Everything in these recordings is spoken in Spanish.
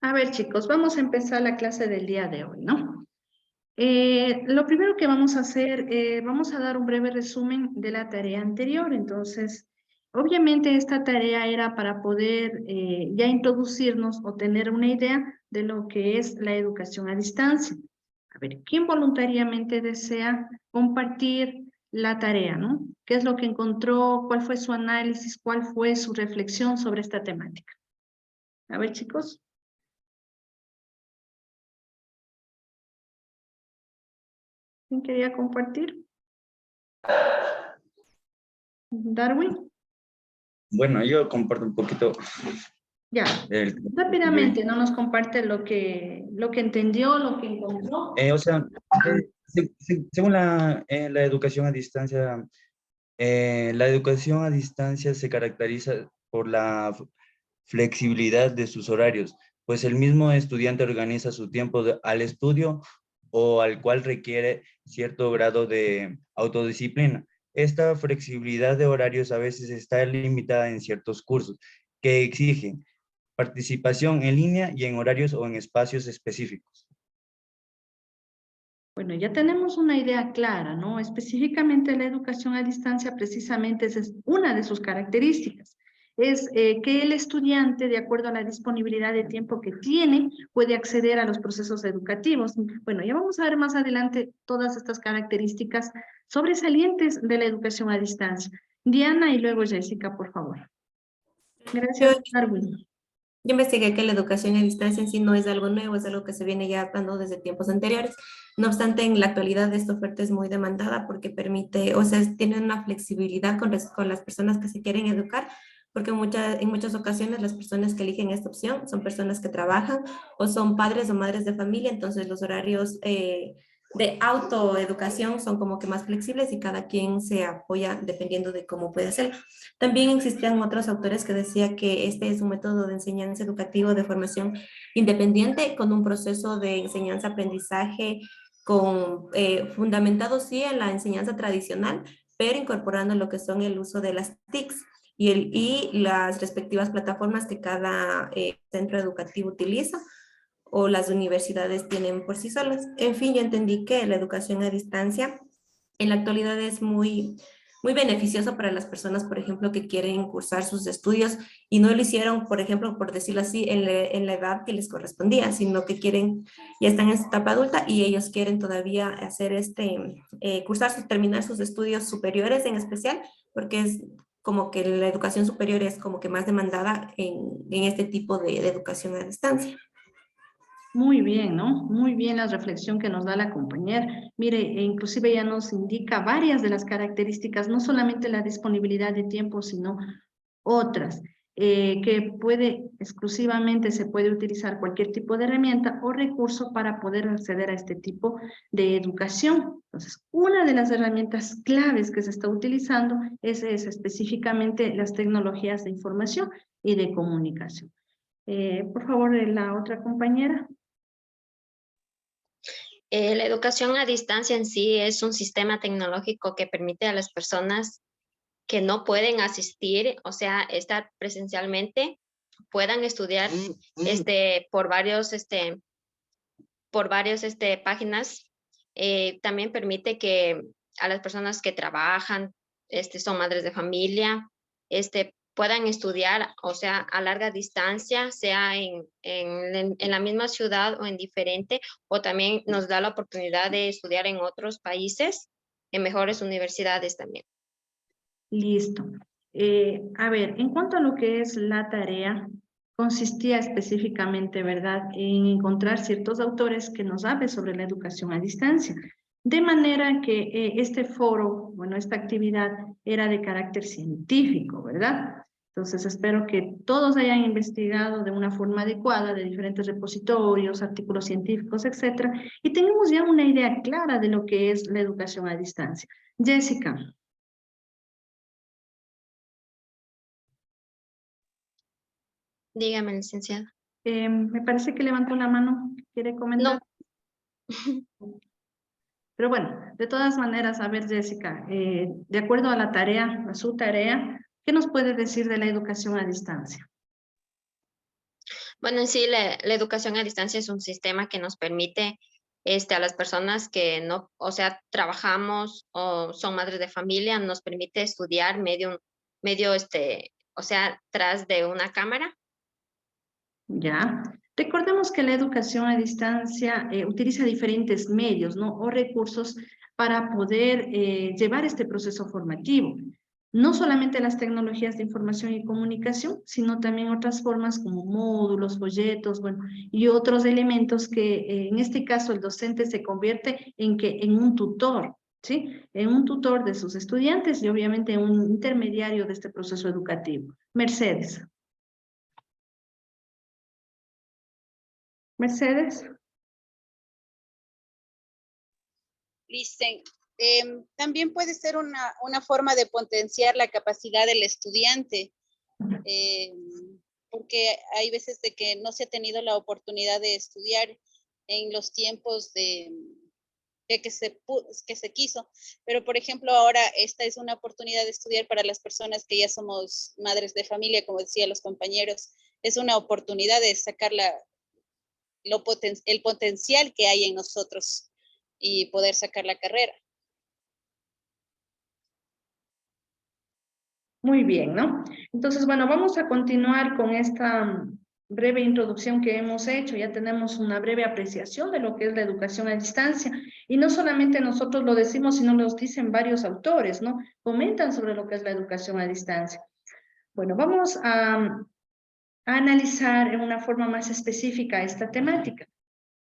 A ver, chicos, vamos a empezar la clase del día de hoy, ¿no? Lo primero que vamos a hacer, vamos a dar un breve resumen de la tarea anterior. Entonces, obviamente esta tarea era para poder ya introducirnos o tener una idea de lo que es la educación a distancia. A ver, ¿quién voluntariamente desea compartir la tarea, ¿no? ¿Qué es lo que encontró? ¿Cuál fue su análisis? ¿Cuál fue su reflexión sobre esta temática? A ver, chicos. ¿Quién quería compartir? Darwin. Bueno, yo comparto un poquito Ya, del... rápidamente, no nos comparte lo que entendió, lo que encontró. Según la educación a distancia, la educación a distancia se caracteriza por la flexibilidad de sus horarios, pues el mismo estudiante organiza su tiempo al estudio o al cual requiere cierto grado de autodisciplina. Esta flexibilidad de horarios a veces está limitada en ciertos cursos que exigen participación en línea y en horarios o en espacios específicos. Bueno, ya tenemos una idea clara, ¿no? Específicamente la educación a distancia precisamente es una de sus características. Es que el estudiante, de acuerdo a la disponibilidad de tiempo que tiene, puede acceder a los procesos educativos. Bueno, ya vamos a ver más adelante todas estas características sobresalientes de la educación a distancia. Diana y luego Jessica, por favor. Yo, Gracias, Darwin. yo investigué que la educación a distancia en sí no es algo nuevo, es algo que se viene ya dando desde tiempos anteriores. No obstante, en la actualidad esta oferta es muy demandada porque permite, o sea, tiene una flexibilidad con las personas que se quieren educar, porque en muchas ocasiones las personas que eligen esta opción son personas que trabajan o son padres o madres de familia, entonces los horarios de autoeducación son como que más flexibles y cada quien se apoya dependiendo de cómo puede hacerlo. También existían otros autores que decían que este es un método de enseñanza educativo de formación independiente con un proceso de enseñanza-aprendizaje fundamentado sí en la enseñanza tradicional, pero incorporando lo que son el uso de las TICs y las respectivas plataformas que cada centro educativo utiliza o las universidades tienen por sí solas. En fin, yo entendí que la educación a distancia en la actualidad es muy beneficioso para las personas, por ejemplo, que quieren cursar sus estudios y no lo hicieron, por ejemplo, por decirlo así, en la edad que les correspondía, sino que quieren, ya están en su etapa adulta y ellos quieren todavía hacer terminar sus estudios superiores en especial, porque es como que la educación superior es como que más demandada en este tipo de educación a distancia. Muy bien, ¿no? Muy bien la reflexión que nos da la compañera. Mire, e inclusive ya nos indica varias de las características, no solamente la disponibilidad de tiempo, sino otras, que exclusivamente se puede utilizar cualquier tipo de herramienta o recurso para poder acceder a este tipo de educación. Entonces, una de las herramientas claves que se está utilizando es específicamente las tecnologías de información y de comunicación. Por favor, la otra compañera. La educación a distancia en sí es un sistema tecnológico que permite a las personas que no pueden asistir, o sea, estar presencialmente, puedan estudiar por varios páginas. También permite que a las personas que trabajan, son madres de familia, puedan estudiar, o sea, a larga distancia, sea en la misma ciudad o en diferente, o también nos da la oportunidad de estudiar en otros países, en mejores universidades también. Listo. A ver, en cuanto a lo que es la tarea, consistía específicamente, ¿verdad?, en encontrar ciertos autores que nos hablen sobre la educación a distancia. De manera que este foro, bueno, esta actividad era de carácter científico, ¿verdad? Entonces espero que todos hayan investigado de una forma adecuada de diferentes repositorios, artículos científicos, etcétera, y tengamos ya una idea clara de lo que es la educación a distancia. Jessica. Dígame, licenciada. Me parece que levantó la mano. ¿Quiere comentar? No. Pero bueno, de todas maneras, a ver, Jessica, de acuerdo a la tarea, a su tarea, ¿qué nos puede decir de la educación a distancia? Bueno, en sí, la educación a distancia es un sistema que nos permite a las personas que no, o sea, trabajamos o son madres de familia, nos permite estudiar o sea, tras de una cámara. ¿Ya? Recordemos que la educación a distancia utiliza diferentes medios, ¿no? O recursos para poder llevar este proceso formativo. No solamente las tecnologías de información y comunicación, sino también otras formas como módulos, folletos, bueno, y otros elementos que en este caso el docente se convierte en un tutor, ¿sí? En un tutor de sus estudiantes y obviamente un intermediario de este proceso educativo. Mercedes. Mercedes. Listen, también puede ser una forma de potenciar la capacidad del estudiante, porque hay veces de que no se ha tenido la oportunidad de estudiar en los tiempos que se quiso, pero por ejemplo ahora esta es una oportunidad de estudiar para las personas que ya somos madres de familia, como decían los compañeros, es una oportunidad de sacar el potencial que hay en nosotros y poder sacar la carrera. Muy bien, ¿no? Entonces, bueno, vamos a continuar con esta breve introducción que hemos hecho. Ya tenemos una breve apreciación de lo que es la educación a distancia. Y no solamente nosotros lo decimos, sino lo dicen varios autores, ¿no? Comentan sobre lo que es la educación a distancia. Bueno, vamos a analizar en una forma más específica esta temática.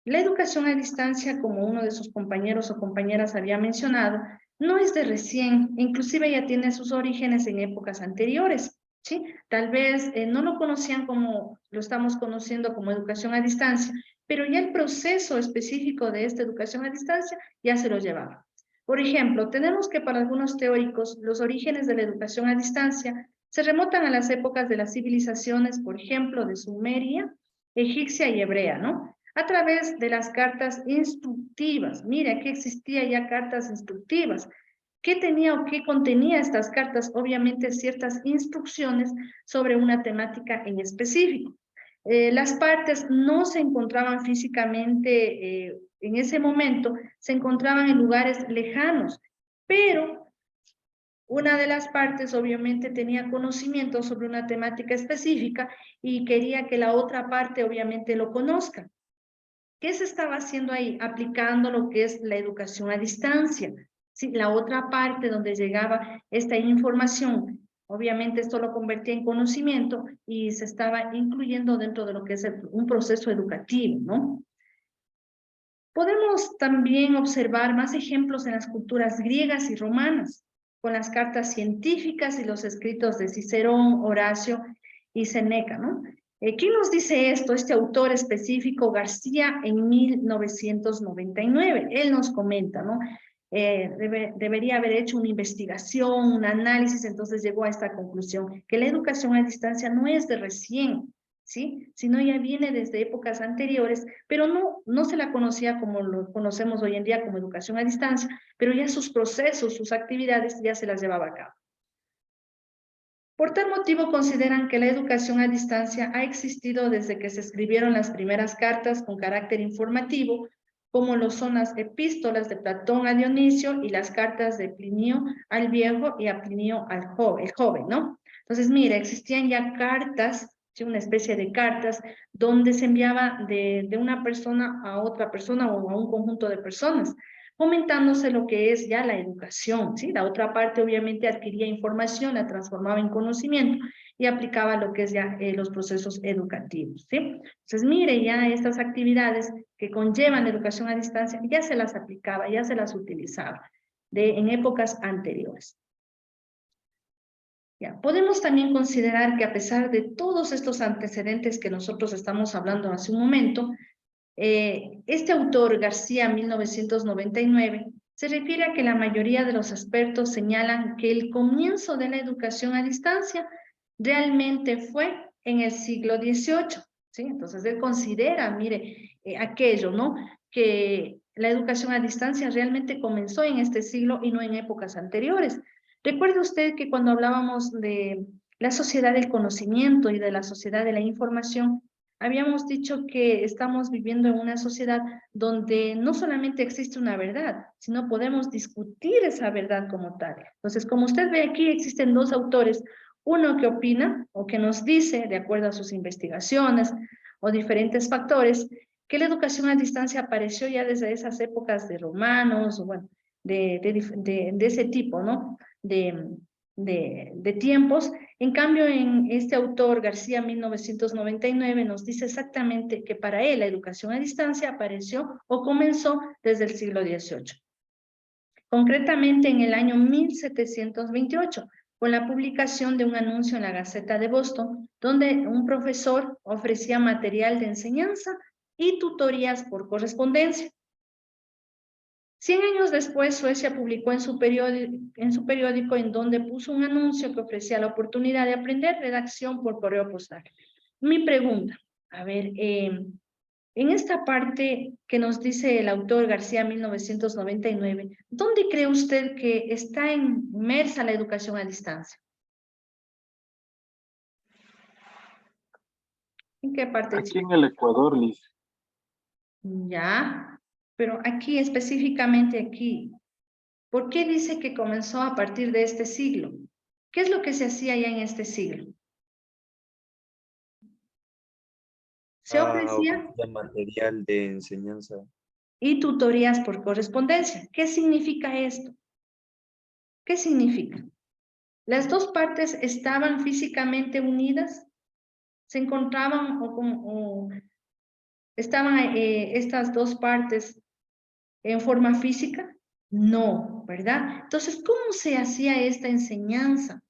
La educación a distancia, como uno de sus compañeros o compañeras había mencionado, no es de recién, inclusive ya tiene sus orígenes en épocas anteriores, ¿sí? Tal vez no lo conocían como lo estamos conociendo como educación a distancia, pero ya el proceso específico de esta educación a distancia ya se lo llevaba. Por ejemplo, tenemos que para algunos teóricos los orígenes de la educación a distancia se remontan a las épocas de las civilizaciones, por ejemplo, de Sumeria, egipcia y hebrea, ¿no? A través de las cartas instructivas. Mira, que existía ya cartas instructivas. ¿Qué tenía o qué contenía estas cartas? Obviamente ciertas instrucciones sobre una temática en específico. Las partes no se encontraban físicamente en ese momento, se encontraban en lugares lejanos, pero una de las partes obviamente tenía conocimiento sobre una temática específica y quería que la otra parte obviamente lo conozca. ¿Qué se estaba haciendo ahí? Aplicando lo que es la educación a distancia. ¿Sí? La otra parte donde llegaba esta información, obviamente esto lo convertía en conocimiento y se estaba incluyendo dentro de lo que es un proceso educativo, ¿no? Podemos también observar más ejemplos en las culturas griegas y romanas, con las cartas científicas y los escritos de Cicerón, Horacio y Séneca, ¿no? ¿Quién nos dice esto? Este autor específico, García, en 1999. Él nos comenta, ¿no? Debería haber hecho una investigación, un análisis, entonces llegó a esta conclusión, que la educación a distancia no es de recién, ¿sí? Sino ya viene desde épocas anteriores, pero no se la conocía como lo conocemos hoy en día como educación a distancia, pero ya sus procesos, sus actividades ya se las llevaba a cabo. Por tal motivo consideran que la educación a distancia ha existido desde que se escribieron las primeras cartas con carácter informativo, como lo son las epístolas de Platón a Dionisio y las cartas de Plinio al Viejo y a Plinio el joven, ¿no? Entonces, mira, existían ya cartas, ¿sí? Una especie de cartas, donde se enviaba de una persona a otra persona o a un conjunto de personas, comentándose lo que es ya la educación, ¿sí? La otra parte obviamente adquiría información, la transformaba en conocimiento y aplicaba lo que es ya los procesos educativos, ¿sí? Entonces, mire, ya estas actividades que conllevan la educación a distancia ya se las aplicaba, ya se las utilizaba en épocas anteriores. Ya, podemos también considerar que a pesar de todos estos antecedentes que nosotros estamos hablando hace un momento, este autor, García, 1999, se refiere a que la mayoría de los expertos señalan que el comienzo de la educación a distancia realmente fue en el siglo XVIII, ¿sí? Entonces él considera, mire, aquello, ¿no? Que la educación a distancia realmente comenzó en este siglo y no en épocas anteriores. Recuerde usted que cuando hablábamos de la sociedad del conocimiento y de la sociedad de la información, Habíamos dicho que estamos viviendo en una sociedad donde no solamente existe una verdad, sino podemos discutir esa verdad como tal. Entonces, como usted ve aquí, existen dos autores, uno que opina o que nos dice, de acuerdo a sus investigaciones o diferentes factores, que la educación a distancia apareció ya desde esas épocas de romanos, o bueno, de ese tipo, ¿no? De tiempos. En cambio, en este autor, García 1999, nos dice exactamente que para él la educación a distancia apareció o comenzó desde el siglo XVIII. Concretamente en el año 1728, con la publicación de un anuncio en la Gaceta de Boston, donde un profesor ofrecía material de enseñanza y tutorías por correspondencia. 100 años después, Suecia publicó en su periódico en donde puso un anuncio que ofrecía la oportunidad de aprender redacción por correo postal. Mi pregunta, a ver, en esta parte que nos dice el autor García 1999, ¿dónde cree usted que está inmersa la educación a distancia? ¿En qué parte? Aquí en el Ecuador, Liz. Ya, pero aquí, específicamente aquí, ¿por qué dice que comenzó a partir de este siglo? ¿Qué es lo que se hacía ya en este siglo? Se ofrecía Ofrecía material de enseñanza. y tutorías por correspondencia. ¿Qué significa esto? ¿Qué significa? Las dos partes estaban físicamente unidas, se encontraban o estaban estas dos partes en forma física. No, ¿verdad? Entonces, ¿cómo se hacía esta enseñanza?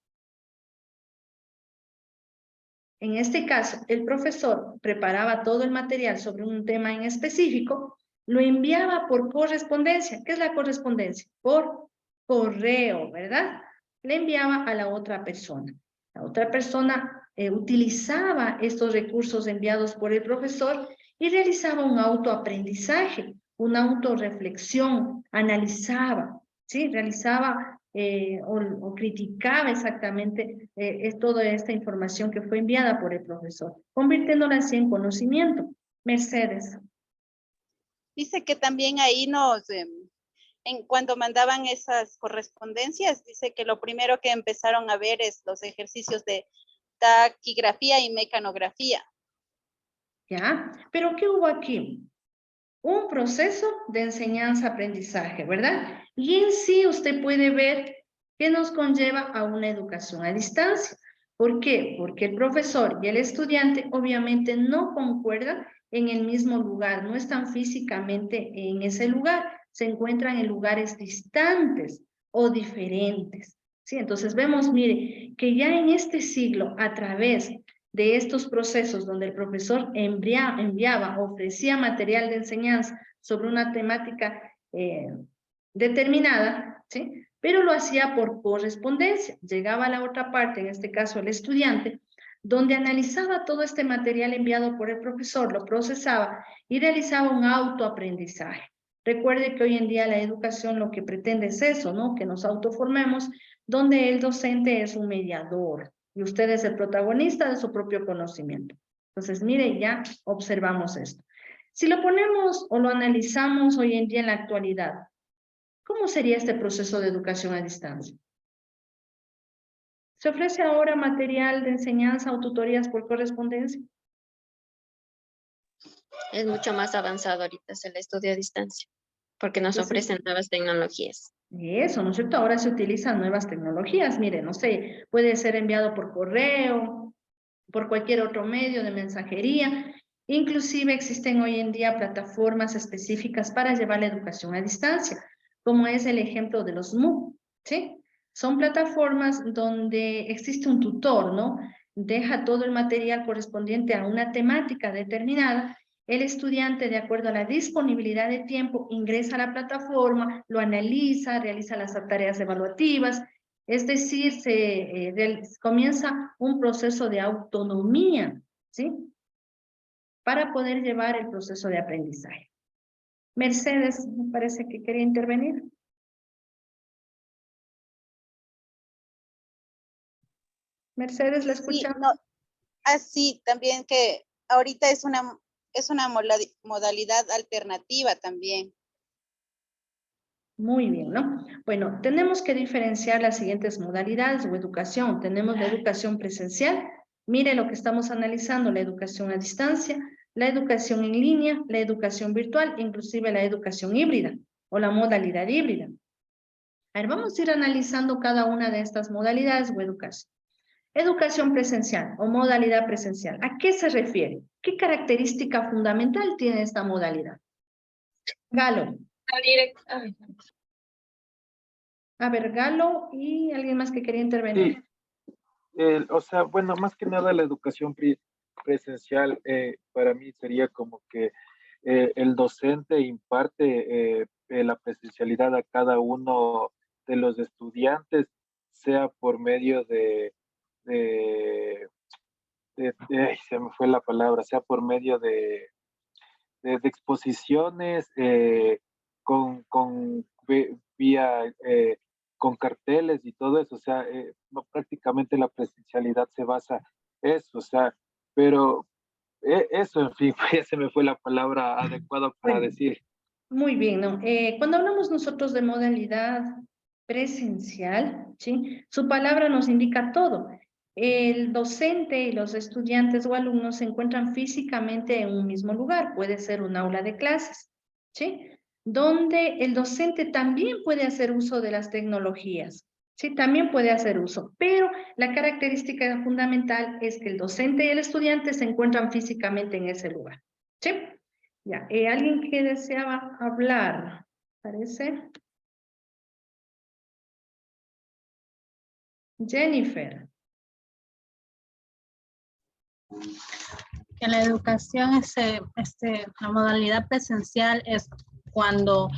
En este caso, el profesor preparaba todo el material sobre un tema en específico, lo enviaba por correspondencia. ¿Qué es la correspondencia? Por correo, ¿verdad? Le enviaba a la otra persona. La otra persona utilizaba estos recursos enviados por el profesor y realizaba un autoaprendizaje, una autorreflexión, analizaba, ¿sí? Realizaba o criticaba exactamente toda esta información que fue enviada por el profesor, convirtiéndola así en conocimiento. Mercedes. Dice que también ahí cuando mandaban esas correspondencias, dice que lo primero que empezaron a ver es los ejercicios de taquigrafía y mecanografía. ¿Ya? Pero ¿qué hubo aquí? Un proceso de enseñanza-aprendizaje, ¿verdad? Y en sí usted puede ver que nos conlleva a una educación a distancia. ¿Por qué? Porque el profesor y el estudiante obviamente no concuerdan en el mismo lugar, no están físicamente en ese lugar, se encuentran en lugares distantes o diferentes. ¿Sí? Entonces vemos, mire, que ya en este siglo, a través de estos procesos donde el profesor enviaba, ofrecía material de enseñanza sobre una temática determinada, ¿sí? Pero lo hacía por correspondencia. Llegaba a la otra parte, en este caso el estudiante, donde analizaba todo este material enviado por el profesor, lo procesaba y realizaba un autoaprendizaje. Recuerde que hoy en día la educación lo que pretende es eso, ¿no? Que nos autoformemos, donde el docente es un mediador, y usted es el protagonista de su propio conocimiento. Entonces, mire, ya observamos esto. Si lo ponemos o lo analizamos hoy en día en la actualidad, ¿cómo sería este proceso de educación a distancia? ¿Se ofrece ahora material de enseñanza o tutorías por correspondencia? Es mucho más avanzado ahorita es el estudio a distancia, porque nos Entonces, ofrecen nuevas tecnologías. y eso, ¿no es cierto? Ahora se utilizan nuevas tecnologías. Mire, no sé, puede ser enviado por correo, por cualquier otro medio de mensajería. Inclusive existen hoy en día plataformas específicas para llevar la educación a distancia, como es el ejemplo de los MOOC, ¿sí? Son plataformas donde existe un tutor, ¿no? Deja todo el material correspondiente a una temática determinada. El estudiante, de acuerdo a la disponibilidad de tiempo, ingresa a la plataforma, lo analiza, realiza las tareas evaluativas, es decir, comienza un proceso de autonomía, ¿sí? Para poder llevar el proceso de aprendizaje. Mercedes, me parece que quería intervenir. Mercedes, ¿la Sí, escuchamos? no, así también que ahorita es una modalidad alternativa también. Muy bien, ¿no? Bueno, tenemos que diferenciar las siguientes modalidades o educación. Tenemos la educación presencial. Mire lo que estamos analizando, la educación a distancia, la educación en línea, la educación virtual, inclusive la educación híbrida o la modalidad híbrida. A ver, vamos a ir analizando cada una de estas modalidades o educación. Educación presencial o modalidad presencial. ¿A qué se refiere? ¿Qué característica fundamental tiene esta modalidad? Galo. A ver, Galo y alguien más que quería intervenir. Sí, o sea, bueno, más que nada la educación presencial para mí sería como que el docente imparte la presencialidad a cada uno de los estudiantes, sea por medio ay, se me fue la palabra, sea por medio de exposiciones, vía con carteles y todo eso, o sea, prácticamente la presencialidad se basa eso, o sea, pero eso, en fin, ya se me fue la palabra adecuada para Bueno, decir. muy bien, ¿no? Cuando hablamos nosotros de modalidad presencial, ¿sí? Su palabra nos indica todo. El docente y los estudiantes o alumnos se encuentran físicamente en un mismo lugar, puede ser un aula de clases, ¿sí? Donde el docente también puede hacer uso de las tecnologías, ¿sí? También puede hacer uso, pero la característica fundamental es que el docente y el estudiante se encuentran físicamente en ese lugar, ¿sí? Ya, ¿alguien que deseaba hablar? ¿Parece? Jennifer. En la educación, la modalidad presencial es cuando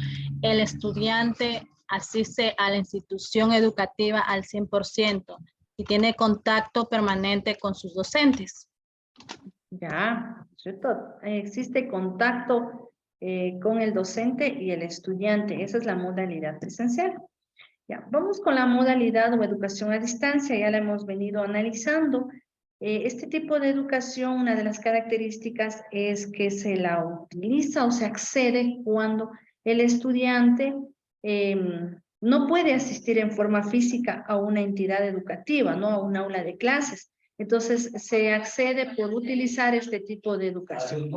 el estudiante asiste a la institución educativa al 100% y tiene contacto permanente con sus docentes. Ya, ¿cierto? Existe contacto con el docente y el estudiante. Esa es la modalidad presencial. Ya, vamos con la modalidad o educación a distancia. Ya la hemos venido analizando. Este tipo de educación, una de las características es que se la utiliza o se accede cuando el estudiante no puede asistir en forma física a una entidad educativa, ¿no? A un aula de clases. Entonces, se accede por utilizar este tipo de educación.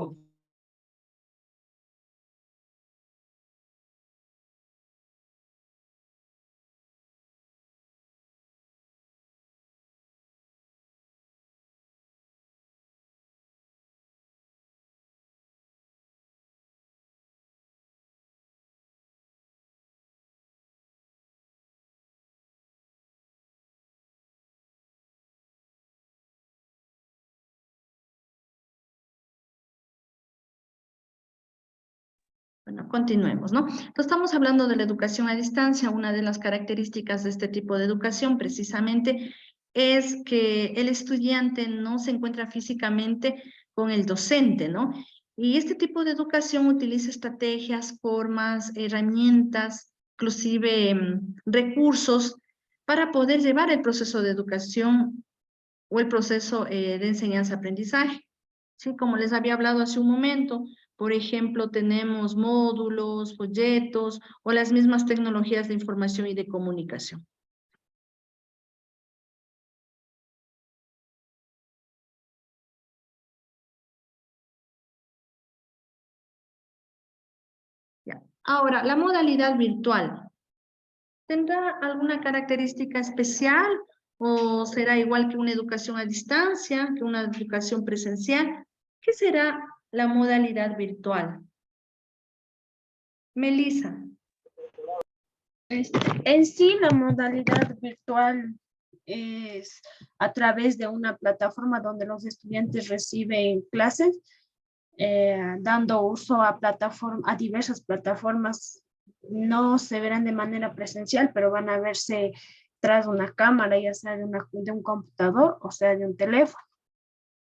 Bueno, continuemos, ¿no? Entonces, estamos hablando de la educación a distancia. Una de las características de este tipo de educación precisamente es que el estudiante no se encuentra físicamente con el docente, ¿no? Y este tipo de educación utiliza estrategias, formas, herramientas, inclusive recursos para poder llevar el proceso de educación o el proceso de enseñanza-aprendizaje. Sí, como les había hablado hace un momento, por ejemplo, tenemos módulos, folletos o las mismas tecnologías de información y de comunicación. Ya. Ahora, la modalidad virtual. ¿Tendrá alguna característica especial o será igual que una educación a distancia, que una educación presencial? ¿Qué será la modalidad virtual? Melissa. En sí, la modalidad virtual es a través de una plataforma donde los estudiantes reciben clases, dando uso a diversas plataformas. No se verán de manera presencial, pero van a verse tras una cámara, ya sea de un computador o sea de un teléfono.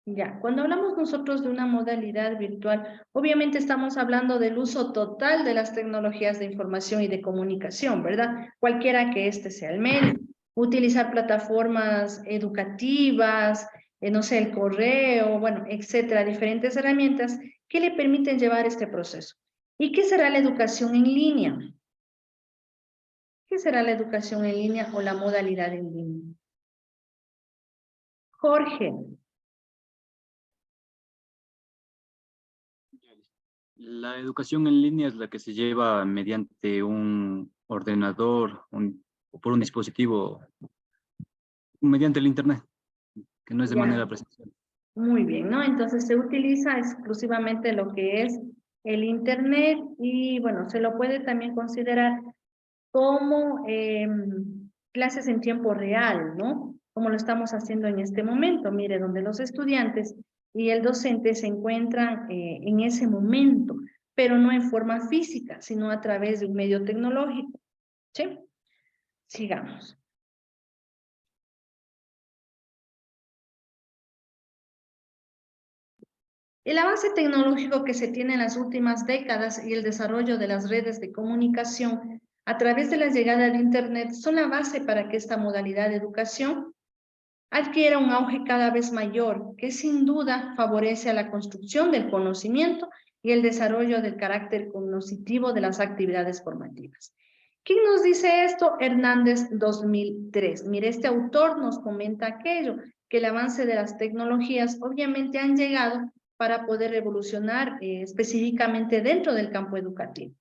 Ya, cuando hablamos nosotros de una modalidad virtual, obviamente estamos hablando del uso total de las tecnologías de información y de comunicación, ¿verdad? Cualquiera que este sea el medio. Utilizar plataformas educativas, no sé, el correo, bueno, etcétera, diferentes herramientas que le permiten llevar este proceso. ¿Y qué será la educación en línea? ¿Qué será la educación en línea o la modalidad en línea? Jorge. La educación en línea es la que se lleva mediante un ordenador o por un dispositivo, mediante el Internet, que no es de Ya. manera presencial. Muy bien, ¿no? Entonces se utiliza exclusivamente lo que es el Internet y, bueno, se lo puede también considerar como clases en tiempo real, ¿no? Como lo estamos haciendo en este momento, mire, donde los estudiantes y el docente se encuentran en ese momento, pero no en forma física, sino a través de un medio tecnológico, ¿sí? Sigamos. El avance tecnológico que se tiene en las últimas décadas y el desarrollo de las redes de comunicación a través de la llegada de Internet son la base para que esta modalidad de educación adquiera un auge cada vez mayor, que sin duda favorece a la construcción del conocimiento y el desarrollo del carácter cognitivo de las actividades formativas. ¿Quién nos dice esto? Hernández 2003. Mire, este autor nos comenta aquello, que el avance de las tecnologías obviamente han llegado para poder revolucionar específicamente dentro del campo educativo.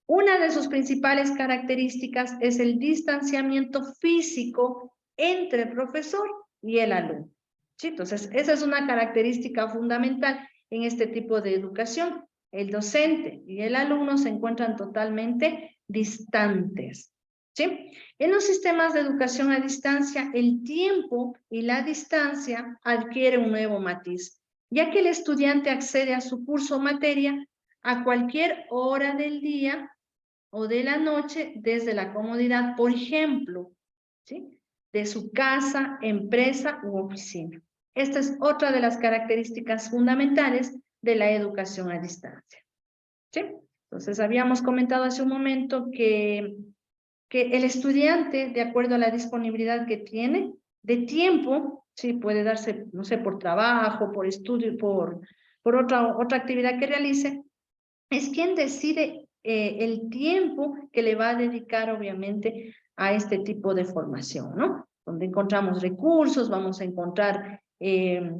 Una de sus principales características es el distanciamiento físico entre el profesor y el alumno. ¿Sí? Entonces, esa es una característica fundamental en este tipo de educación. El docente y el alumno se encuentran totalmente distantes. ¿Sí? En los sistemas de educación a distancia, el tiempo y la distancia adquieren un nuevo matiz, ya que el estudiante accede a su curso o materia a cualquier hora del día o de la noche desde la comodidad, por ejemplo, ¿sí?, de su casa, empresa u oficina. Esta es otra de las características fundamentales de la educación a distancia. ¿Sí? Entonces, habíamos comentado hace un momento que el estudiante, de acuerdo a la disponibilidad que tiene de tiempo, sí, puede darse, no sé, por trabajo, por estudio, por otra actividad que realice, es quien decide el tiempo que le va a dedicar, obviamente, a este tipo de formación, ¿no? Donde encontramos recursos, vamos a encontrar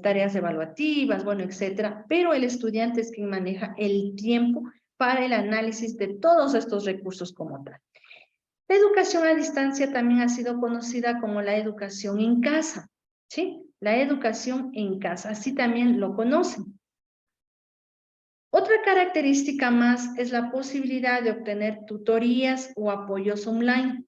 tareas evaluativas, bueno, etcétera, pero el estudiante es quien maneja el tiempo para el análisis de todos estos recursos como tal. La educación a distancia también ha sido conocida como la educación en casa, ¿sí? La educación en casa, así también lo conocen. Otra característica más es la posibilidad de obtener tutorías o apoyos online,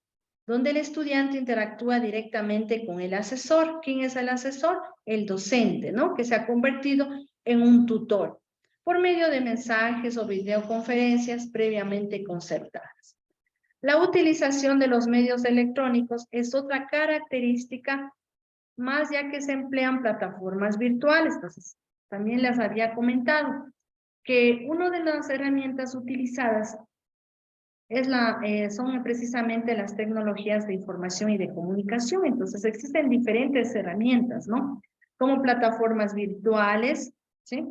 donde el estudiante interactúa directamente con el asesor. ¿Quién es el asesor? El docente, ¿no? Que se ha convertido en un tutor, por medio de mensajes o videoconferencias previamente concertadas. La utilización de los medios electrónicos es otra característica más, ya que se emplean plataformas virtuales. Entonces, también les había comentado que una de las herramientas utilizadas es son precisamente las tecnologías de información y de comunicación. Entonces existen diferentes herramientas, ¿no? Como plataformas virtuales, ¿sí?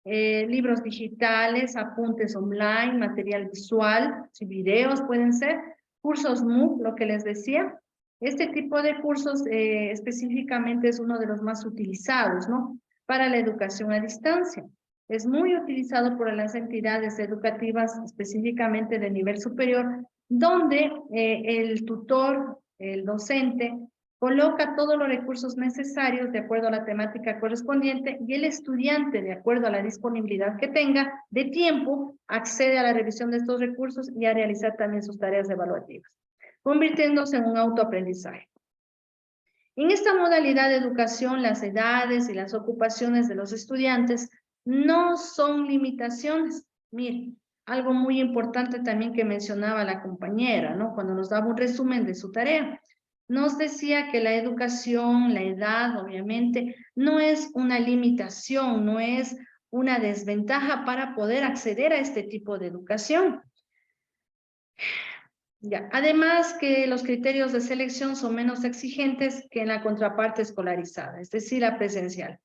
Libros digitales, apuntes online, material visual, ¿sí? Videos pueden ser, cursos MOOC, lo que les decía. Este tipo de cursos específicamente es uno de los más utilizados, ¿no? Para la educación a distancia. Es muy utilizado por las entidades educativas, específicamente de nivel superior, donde el tutor, el docente, coloca todos los recursos necesarios de acuerdo a la temática correspondiente y el estudiante, de acuerdo a la disponibilidad que tenga de tiempo, accede a la revisión de estos recursos y a realizar también sus tareas evaluativas, convirtiéndose en un autoaprendizaje. En esta modalidad de educación, las edades y las ocupaciones de los estudiantes no son limitaciones. Miren, algo muy importante también que mencionaba la compañera, ¿no? Cuando nos daba un resumen de su tarea. Nos decía que la educación, la edad, obviamente, no es una limitación, no es una desventaja para poder acceder a este tipo de educación. Ya. Además que los criterios de selección son menos exigentes que en la contraparte escolarizada, es decir, la presencial.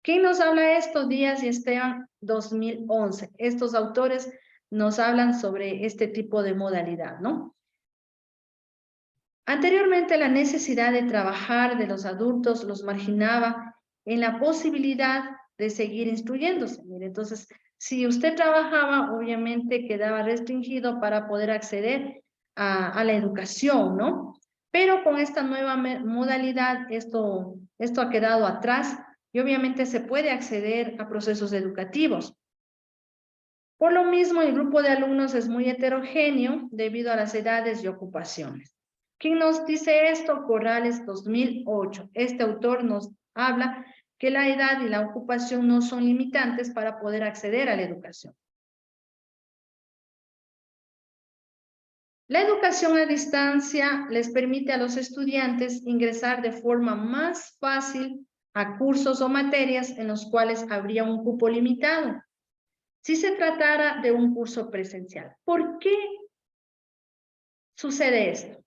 ¿Quién nos habla esto? Díaz y Esteban, 2011. Estos autores nos hablan sobre este tipo de modalidad, ¿no? Anteriormente, la necesidad de trabajar de los adultos los marginaba en la posibilidad de seguir instruyéndose. Mire, entonces, si usted trabajaba, obviamente quedaba restringido para poder acceder a la educación, ¿no? Pero con esta nueva modalidad, esto ha quedado atrás y obviamente se puede acceder a procesos educativos. Por lo mismo, el grupo de alumnos es muy heterogéneo debido a las edades y ocupaciones. ¿Quién nos dice esto? Corrales, 2008. Este autor nos habla que la edad y la ocupación no son limitantes para poder acceder a la educación. La educación a distancia les permite a los estudiantes ingresar de forma más fácil a cursos o materias en los cuales habría un cupo limitado, si se tratara de un curso presencial. ¿Por qué sucede esto?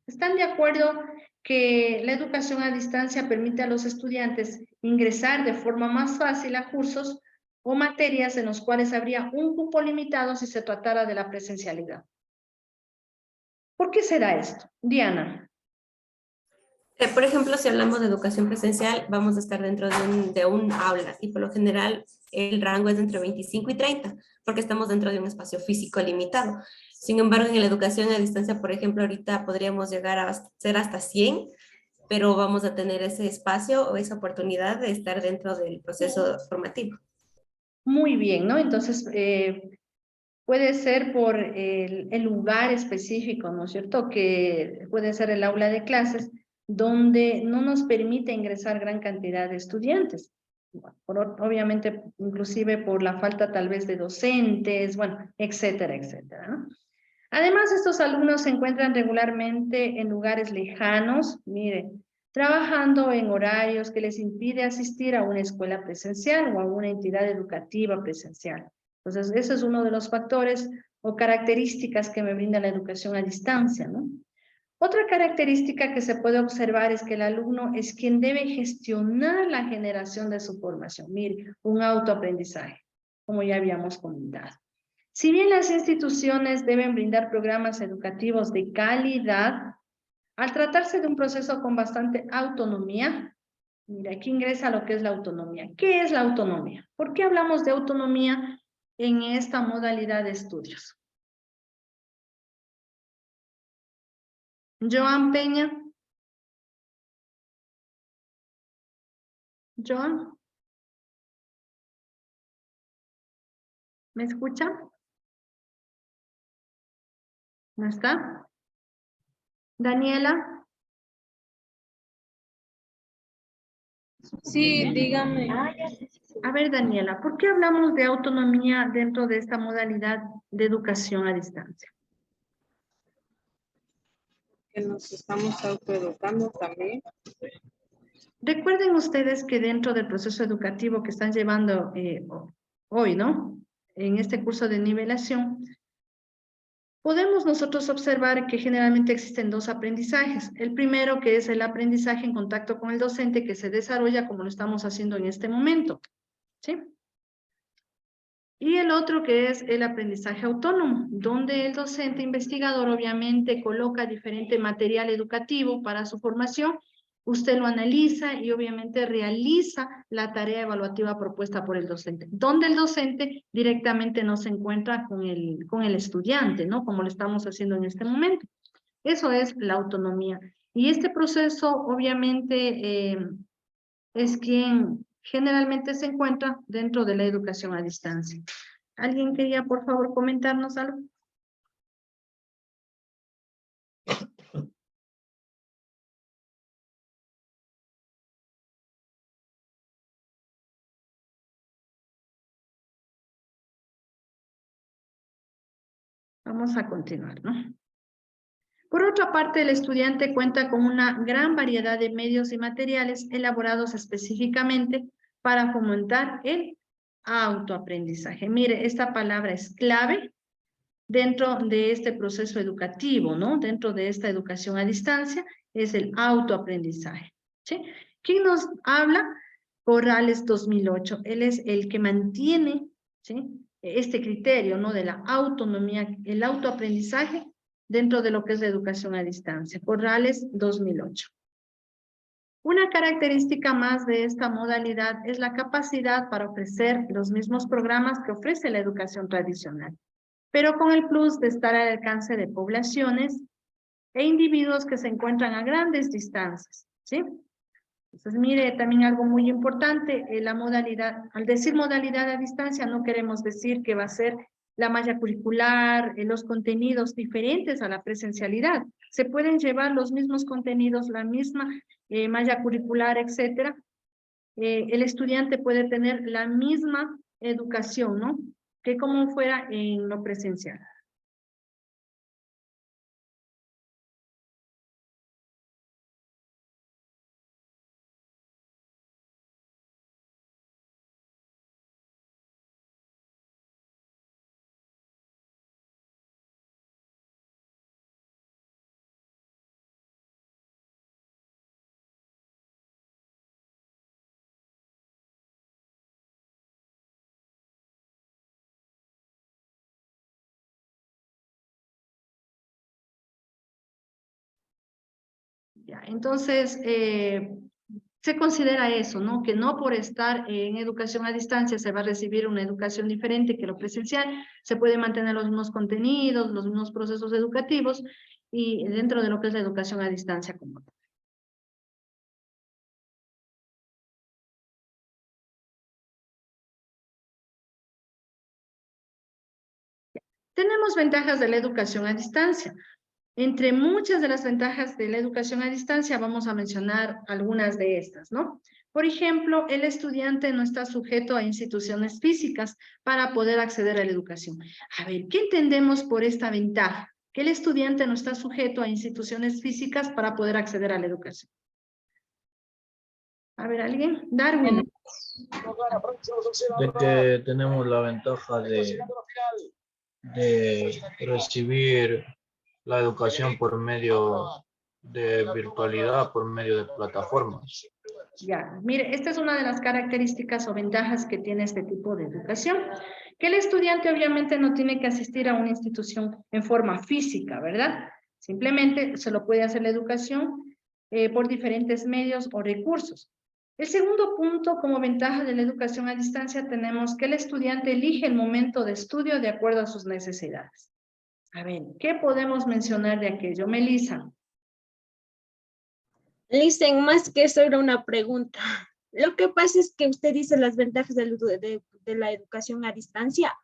¿Están de acuerdo que la educación a distancia permite a los estudiantes ingresar de forma más fácil a cursos o materias en los cuales habría un cupo limitado si se tratara de la presencialidad? ¿Por qué será esto? Diana. Por ejemplo, si hablamos de educación presencial, vamos a estar dentro de un aula y por lo general el rango es entre 25 y 30, porque estamos dentro de un espacio físico limitado. Sin embargo, en la educación a distancia, por ejemplo, ahorita podríamos llegar a ser hasta 100, pero vamos a tener ese espacio o esa oportunidad de estar dentro del proceso formativo. Muy bien, ¿no? Entonces, puede ser por el lugar específico, ¿no es cierto? Que puede ser el aula de clases, donde no nos permite ingresar gran cantidad de estudiantes. Obviamente, inclusive por la falta tal vez de docentes, bueno, etcétera, etcétera, ¿no? Además, estos alumnos se encuentran regularmente en lugares lejanos, mire, trabajando en horarios que les impide asistir a una escuela presencial o a una entidad educativa presencial. Entonces, ese es uno de los factores o características que me brinda la educación a distancia, ¿no? Otra característica que se puede observar es que el alumno es quien debe gestionar la generación de su formación. Mire, un autoaprendizaje, como ya habíamos comentado. Si bien las instituciones deben brindar programas educativos de calidad, al tratarse de un proceso con bastante autonomía, mira, aquí ingresa lo que es la autonomía. ¿Qué es la autonomía? ¿Por qué hablamos de autonomía en esta modalidad de estudios? Joan Peña. Joan. ¿Me escucha? ¿No está? Daniela. Sí, dígame. A ver, Daniela, ¿por qué hablamos de autonomía dentro de esta modalidad de educación a distancia? Que nos estamos autoeducando también. Recuerden ustedes que dentro del proceso educativo que están llevando hoy, ¿no? En este curso de nivelación, podemos nosotros observar que generalmente existen dos aprendizajes. El primero, que es el aprendizaje en contacto con el docente, que se desarrolla como lo estamos haciendo en este momento, ¿sí? Y el otro, que es el aprendizaje autónomo, donde el docente investigador obviamente coloca diferente material educativo para su formación. Usted lo analiza y obviamente realiza la tarea evaluativa propuesta por el docente, donde el docente directamente no se encuentra con el estudiante, ¿no? Como lo estamos haciendo en este momento. Eso es la autonomía. Y este proceso obviamente es quien generalmente se encuentra dentro de la educación a distancia. ¿Alguien quería, por favor, comentarnos algo? Vamos a continuar, ¿no? Por otra parte, el estudiante cuenta con una gran variedad de medios y materiales elaborados específicamente para fomentar el autoaprendizaje. Mire, esta palabra es clave dentro de este proceso educativo, ¿no? Dentro de esta educación a distancia, es el autoaprendizaje, ¿sí? ¿Quién nos habla? Corrales 2008. Él es el que mantiene, ¿sí?, este criterio, ¿no?, de la autonomía, el autoaprendizaje dentro de lo que es la educación a distancia. Corrales 2008. Una característica más de esta modalidad es la capacidad para ofrecer los mismos programas que ofrece la educación tradicional, pero con el plus de estar al alcance de poblaciones e individuos que se encuentran a grandes distancias, ¿sí? Entonces, mire, también algo muy importante, la modalidad, al decir modalidad a distancia, no queremos decir que va a ser la malla curricular, los contenidos diferentes a la presencialidad. Se pueden llevar los mismos contenidos, la misma malla curricular, etcétera. El estudiante puede tener la misma educación, ¿no?, que como fuera en lo presencial. Ya, entonces, se considera eso, ¿no? Que no por estar en educación a distancia se va a recibir una educación diferente que lo presencial, se puede mantener los mismos contenidos, los mismos procesos educativos y dentro de lo que es la educación a distancia como tal. Tenemos ventajas de la educación a distancia. Entre muchas de las ventajas de la educación a distancia vamos a mencionar algunas de estas, ¿no? Por ejemplo, el estudiante no está sujeto a instituciones físicas para poder acceder a la educación. A ver, ¿qué entendemos por esta ventaja? Que el estudiante no está sujeto a instituciones físicas para poder acceder a la educación. A ver, ¿alguien? Darwin. De que tenemos la ventaja de recibir la educación por medio de virtualidad, por medio de plataformas. Ya, mire, esta es una de las características o ventajas que tiene este tipo de educación, que el estudiante obviamente no tiene que asistir a una institución en forma física, ¿verdad? Simplemente se lo puede hacer la educación por diferentes medios o recursos. El segundo punto, como ventaja de la educación a distancia, tenemos que el estudiante elige el momento de estudio de acuerdo a sus necesidades. A ver, ¿qué podemos mencionar de aquello? Melissa. Listen, más que eso era una pregunta. Lo que pasa es que usted dice las ventajas de la educación a distancia.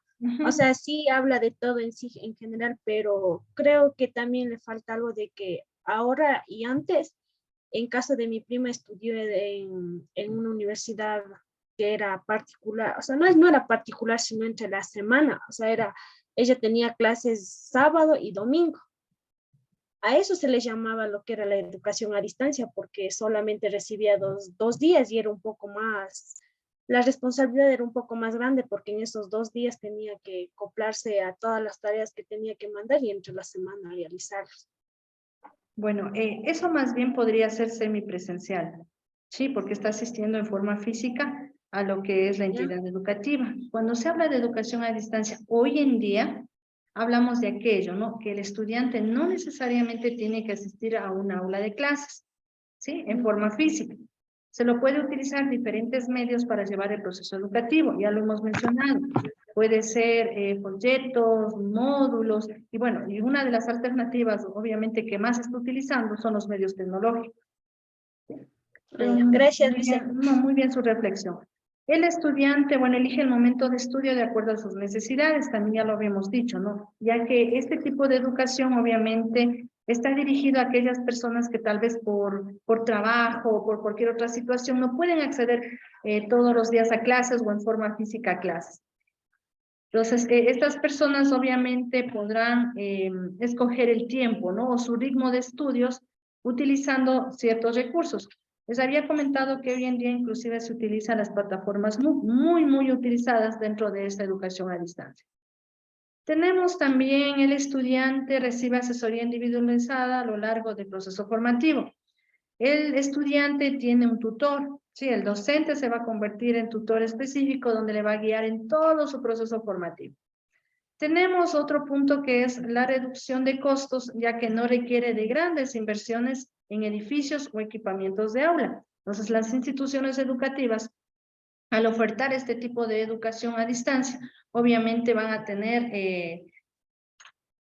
O sea, sí habla de todo en sí, en general, pero creo que también le falta algo de que ahora y antes, en caso de mi prima, estudió en una universidad que era particular, o sea, no era particular, sino entre la semana, o sea, ella tenía clases sábado y domingo. A eso se le llamaba lo que era la educación a distancia, porque solamente recibía dos días y era un poco más, la responsabilidad era un poco más grande, porque en esos 2 días tenía que acoplarse a todas las tareas que tenía que mandar y entre la semana realizarlas. Bueno, eso más bien podría ser semipresencial, sí, porque está asistiendo en forma física a lo que es la entidad educativa. Cuando se habla de educación a distancia, hoy en día hablamos de aquello, ¿no? Que el estudiante no necesariamente tiene que asistir a un aula de clases, ¿sí? En forma física. Se lo puede utilizar diferentes medios para llevar el proceso educativo, ya lo hemos mencionado. Puede ser folletos, módulos, y bueno, y una de las alternativas, obviamente, que más se está utilizando son los medios tecnológicos. Gracias, muy bien su reflexión. El estudiante, bueno, elige el momento de estudio de acuerdo a sus necesidades, también ya lo habíamos dicho, ¿no? Ya que este tipo de educación, obviamente, está dirigido a aquellas personas que tal vez por trabajo o por cualquier otra situación no pueden acceder todos los días a clases o en forma física a clases. Entonces, estas personas obviamente podrán escoger el tiempo, ¿no? O su ritmo de estudios utilizando ciertos recursos. Les había comentado que hoy en día inclusive se utilizan las plataformas muy utilizadas dentro de esta educación a distancia. Tenemos también el estudiante recibe asesoría individualizada a lo largo del proceso formativo. El estudiante tiene un tutor, ¿sí? El docente se va a convertir en tutor específico donde le va a guiar en todo su proceso formativo. Tenemos otro punto que es la reducción de costos, ya que no requiere de grandes inversiones en edificios o equipamientos de aula. Entonces, las instituciones educativas, al ofertar este tipo de educación a distancia, obviamente van a tener,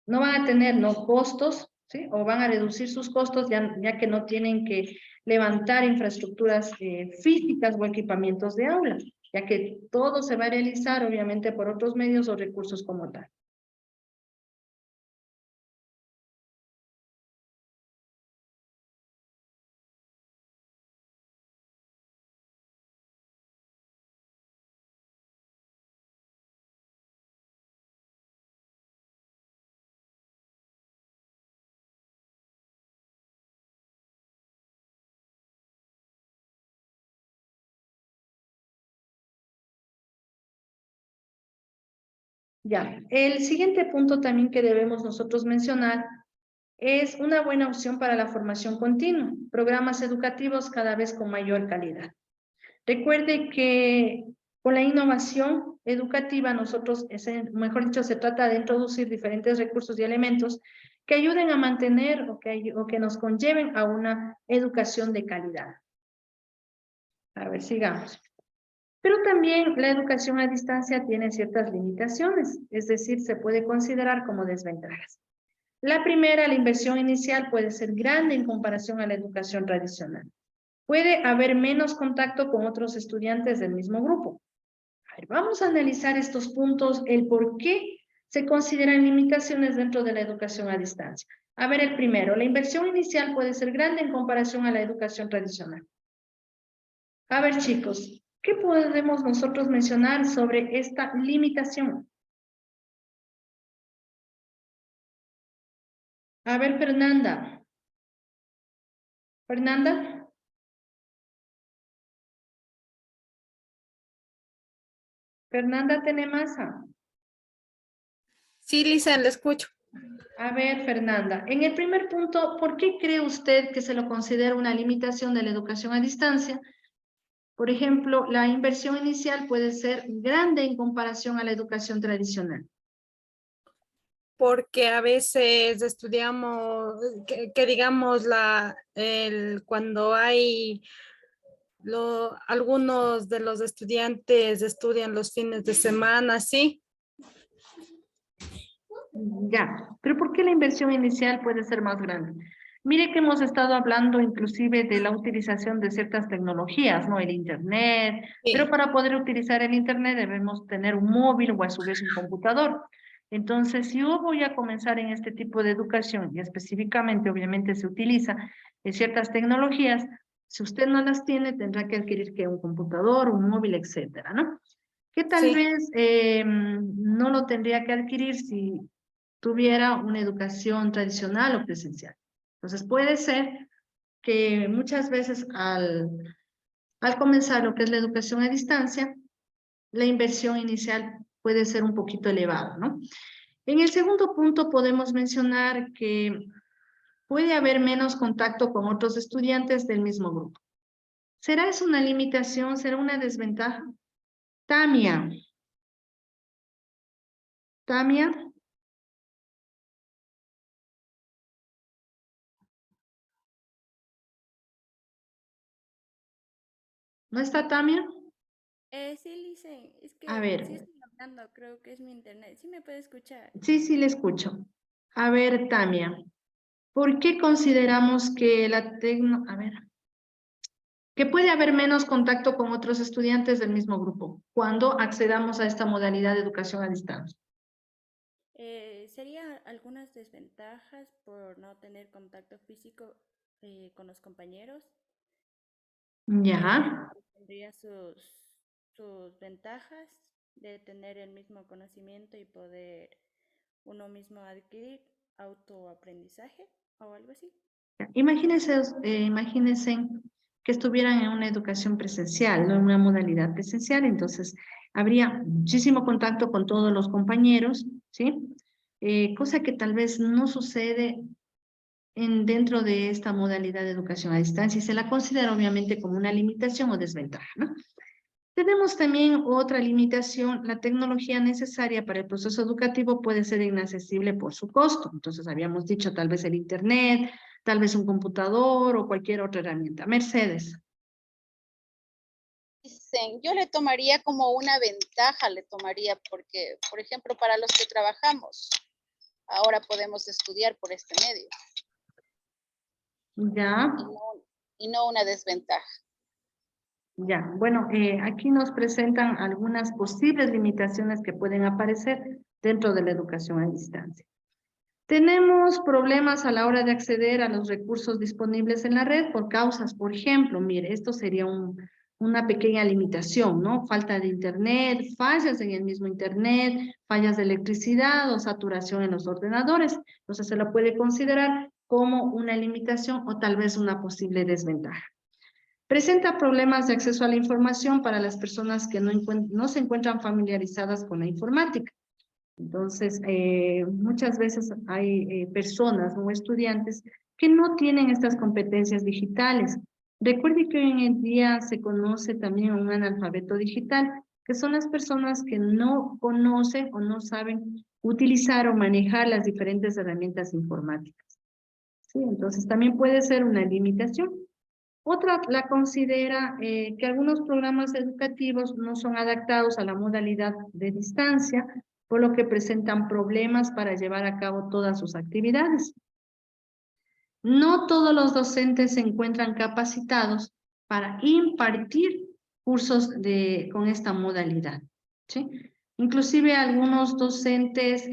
no van a tener costos, ¿sí? O van a reducir sus costos ya que no tienen que levantar infraestructuras físicas o equipamientos de aula, ya que todo se va a realizar obviamente por otros medios o recursos como tal. Ya, el siguiente punto también que debemos nosotros mencionar es una buena opción para la formación continua, programas educativos cada vez con mayor calidad. Recuerde que con la innovación educativa nosotros, mejor dicho, se trata de introducir diferentes recursos y elementos que ayuden a mantener o que nos conlleven a una educación de calidad. A ver, sigamos. Pero también la educación a distancia tiene ciertas limitaciones, es decir, se puede considerar como desventajas. La primera, la inversión inicial puede ser grande en comparación a la educación tradicional. Puede haber menos contacto con otros estudiantes del mismo grupo. A ver, vamos a analizar estos puntos, el por qué se consideran limitaciones dentro de la educación a distancia. A ver, el primero, la inversión inicial puede ser grande en comparación a la educación tradicional. A ver, chicos, ¿qué podemos nosotros mencionar sobre esta limitación? A ver, Fernanda. Fernanda. Fernanda Tenemasa. Sí, Lisa, le escucho. A ver, Fernanda, en el primer punto, ¿por qué cree usted que se lo considera una limitación de la educación a distancia? Por ejemplo, la inversión inicial puede ser grande en comparación a la educación tradicional. Porque a veces estudiamos, que digamos, cuando hay algunos de los estudiantes estudian los fines de semana, ¿sí? Ya, pero ¿por qué la inversión inicial puede ser más grande? Mire que hemos estado hablando inclusive de la utilización de ciertas tecnologías, ¿no? El internet, Sí. pero para poder utilizar el internet debemos tener un móvil o a su vez un computador. Entonces, si yo voy a comenzar en este tipo de educación y específicamente obviamente se utiliza ciertas tecnologías, si usted no las tiene tendrá que adquirir que un computador, un móvil, etcétera, ¿no? Que tal Sí. vez no lo tendría que adquirir si tuviera una educación tradicional o presencial. Entonces puede ser que muchas veces al comenzar lo que es la educación a distancia, la inversión inicial puede ser un poquito elevada, ¿no? En el segundo punto podemos mencionar que puede haber menos contacto con otros estudiantes del mismo grupo. ¿Será eso una limitación? ¿Será una desventaja? Tamia. Tamia. ¿No está Tamia? Sí, Lice, es que A ver. sí estoy hablando, creo que es mi internet. ¿Sí me puede escuchar? Sí, le escucho. A ver, Tamia, ¿por qué consideramos que que puede haber menos contacto con otros estudiantes del mismo grupo cuando accedamos a esta modalidad de educación a distancia? Sería algunas desventajas por no tener contacto físico con los compañeros. Ya. Tendría sus ventajas de tener el mismo conocimiento y poder uno mismo adquirir autoaprendizaje o algo así. Imagínense que estuvieran en una educación presencial, no en una modalidad presencial, entonces habría muchísimo contacto con todos los compañeros, ¿sí? cosa que tal vez no sucede dentro de esta modalidad de educación a distancia y se la considera obviamente como una limitación o desventaja, ¿no? Tenemos también otra limitación, la tecnología necesaria para el proceso educativo puede ser inaccesible por su costo. Entonces habíamos dicho tal vez el internet, tal vez un computador o cualquier otra herramienta. Mercedes. Dicen, yo le tomaría como una ventaja, le tomaría porque, por ejemplo, para los que trabajamos, ahora podemos estudiar por este medio. Ya. Y no una desventaja. Ya, bueno, aquí nos presentan algunas posibles limitaciones que pueden aparecer dentro de la educación a distancia. Tenemos problemas a la hora de acceder a los recursos disponibles en la red por causas, por ejemplo, mire, esto sería una pequeña limitación, ¿no? Falta de internet, fallas en el mismo internet, fallas de electricidad o saturación en los ordenadores. Entonces se lo puede considerar como una limitación o tal vez una posible desventaja. Presenta problemas de acceso a la información para las personas que no se encuentran familiarizadas con la informática. Entonces, muchas veces hay personas o estudiantes que no tienen estas competencias digitales. Recuerde que hoy en día se conoce también un analfabeto digital, que son las personas que no conocen o no saben utilizar o manejar las diferentes herramientas informáticas. ¿Sí? Entonces, también puede ser una limitación. Otra la considera que algunos programas educativos no son adaptados a la modalidad de distancia, por lo que presentan problemas para llevar a cabo todas sus actividades. No todos los docentes se encuentran capacitados para impartir cursos con esta modalidad, ¿sí? Inclusive algunos docentes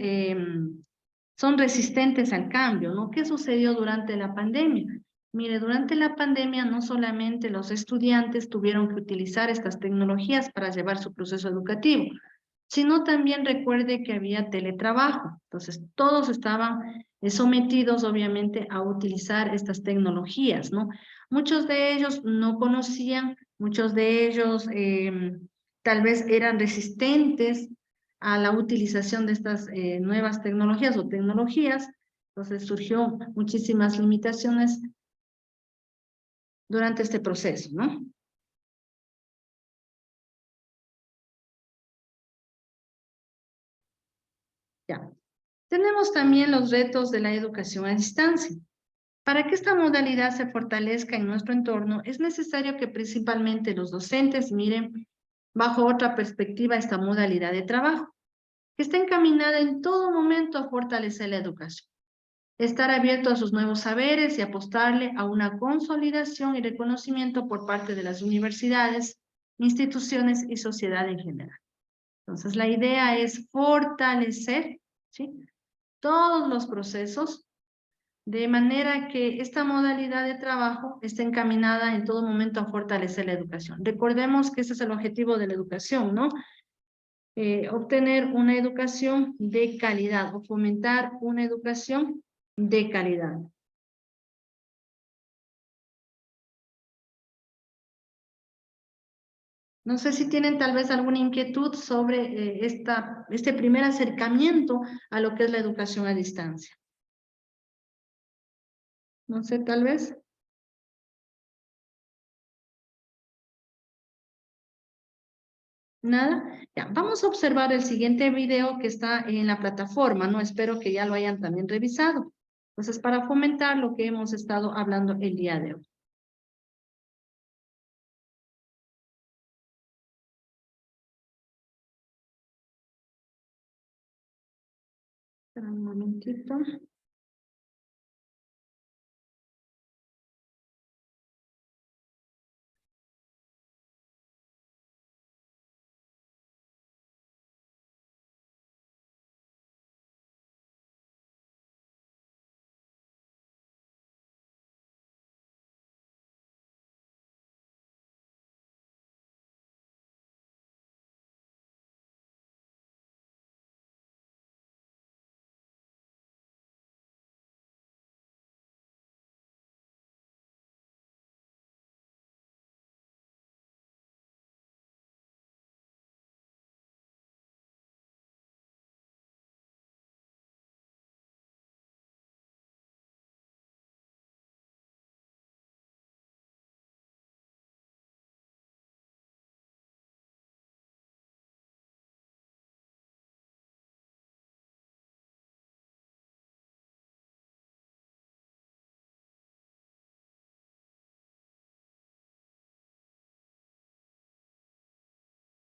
son resistentes al cambio, ¿no? ¿Qué sucedió durante la pandemia? Mire, durante la pandemia no solamente los estudiantes tuvieron que utilizar estas tecnologías para llevar su proceso educativo, sino también recuerde que había teletrabajo. Entonces, todos estaban sometidos, obviamente, a utilizar estas tecnologías, ¿no? Muchos de ellos no conocían, muchos de ellos tal vez eran resistentes a la utilización de estas nuevas tecnologías o tecnologías. Entonces, surgió muchísimas limitaciones durante este proceso, ¿no? Ya. Tenemos también los retos de la educación a distancia. Para que esta modalidad se fortalezca en nuestro entorno, es necesario que principalmente los docentes miren bajo otra perspectiva esta modalidad de trabajo, que está encaminada en todo momento a fortalecer la educación. Estar abierto a sus nuevos saberes y apostarle a una consolidación y reconocimiento por parte de las universidades, instituciones y sociedad en general. Entonces, la idea es fortalecer, ¿sí?, todos los procesos de manera que esta modalidad de trabajo esté encaminada en todo momento a fortalecer la educación. Recordemos que ese es el objetivo de la educación, ¿no? Obtener una educación de calidad o fomentar una educación de calidad. No sé si tienen tal vez alguna inquietud sobre este primer acercamiento a lo que es la educación a distancia. No sé, tal vez. ¿Nada? Ya, vamos a observar el siguiente video que está en la plataforma, ¿no? Espero que ya lo hayan también revisado. Entonces, para fomentar lo que hemos estado hablando el día de hoy. Espera un momentito.